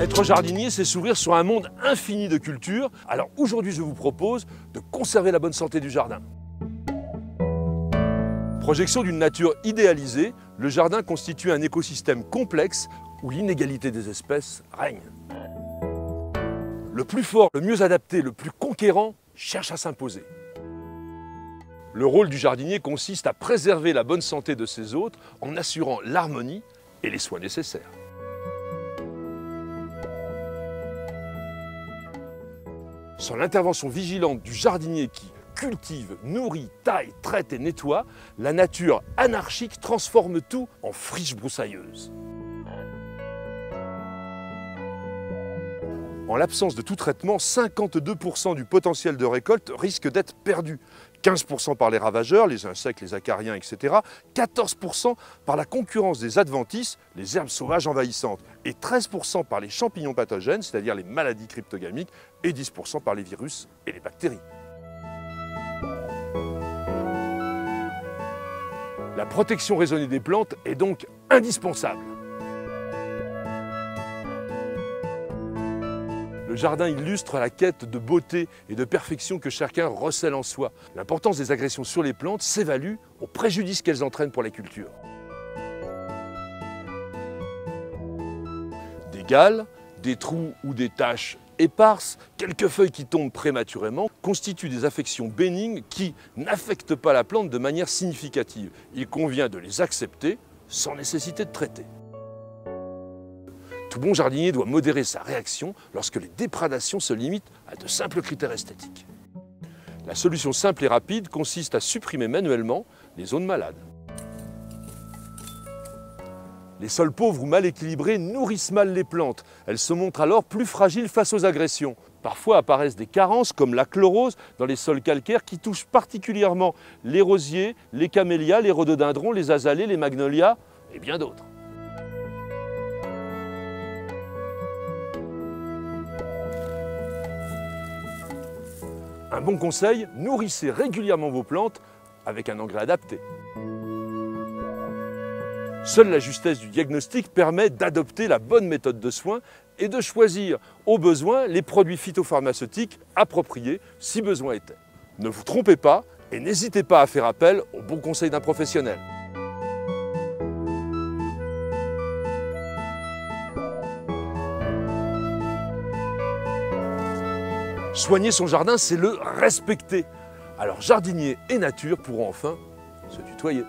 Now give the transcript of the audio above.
Être jardinier, c'est s'ouvrir sur un monde infini de cultures. Alors aujourd'hui, je vous propose de conserver la bonne santé du jardin. Projection d'une nature idéalisée, le jardin constitue un écosystème complexe où l'inégalité des espèces règne. Le plus fort, le mieux adapté, le plus conquérant cherche à s'imposer. Le rôle du jardinier consiste à préserver la bonne santé de ses hôtes en assurant l'harmonie et les soins nécessaires. Sans l'intervention vigilante du jardinier qui cultive, nourrit, taille, traite et nettoie, la nature anarchique transforme tout en friche broussailleuse. En l'absence de tout traitement, 52% du potentiel de récolte risque d'être perdu. 15% par les ravageurs, les insectes, les acariens, etc. 14% par la concurrence des adventices, les herbes sauvages envahissantes. Et 13% par les champignons pathogènes, c'est-à-dire les maladies cryptogamiques. Et 10% par les virus et les bactéries. La protection raisonnée des plantes est donc indispensable. Le jardin illustre la quête de beauté et de perfection que chacun recèle en soi. L'importance des agressions sur les plantes s'évalue au préjudice qu'elles entraînent pour les cultures. Des galles, des trous ou des taches éparses, quelques feuilles qui tombent prématurément, constituent des affections bénignes qui n'affectent pas la plante de manière significative. Il convient de les accepter sans nécessité de traiter. Tout bon jardinier doit modérer sa réaction lorsque les déprédations se limitent à de simples critères esthétiques. La solution simple et rapide consiste à supprimer manuellement les zones malades. Les sols pauvres ou mal équilibrés nourrissent mal les plantes. Elles se montrent alors plus fragiles face aux agressions. Parfois apparaissent des carences comme la chlorose dans les sols calcaires qui touchent particulièrement les rosiers, les camélias, les rhododendrons, les azalées, les magnolias et bien d'autres. Un bon conseil, nourrissez régulièrement vos plantes avec un engrais adapté. Seule la justesse du diagnostic permet d'adopter la bonne méthode de soin et de choisir au besoin les produits phytopharmaceutiques appropriés si besoin était. Ne vous trompez pas et n'hésitez pas à faire appel au bon conseil d'un professionnel. Soigner son jardin, c'est le respecter. Alors jardinier et nature pourront enfin se tutoyer.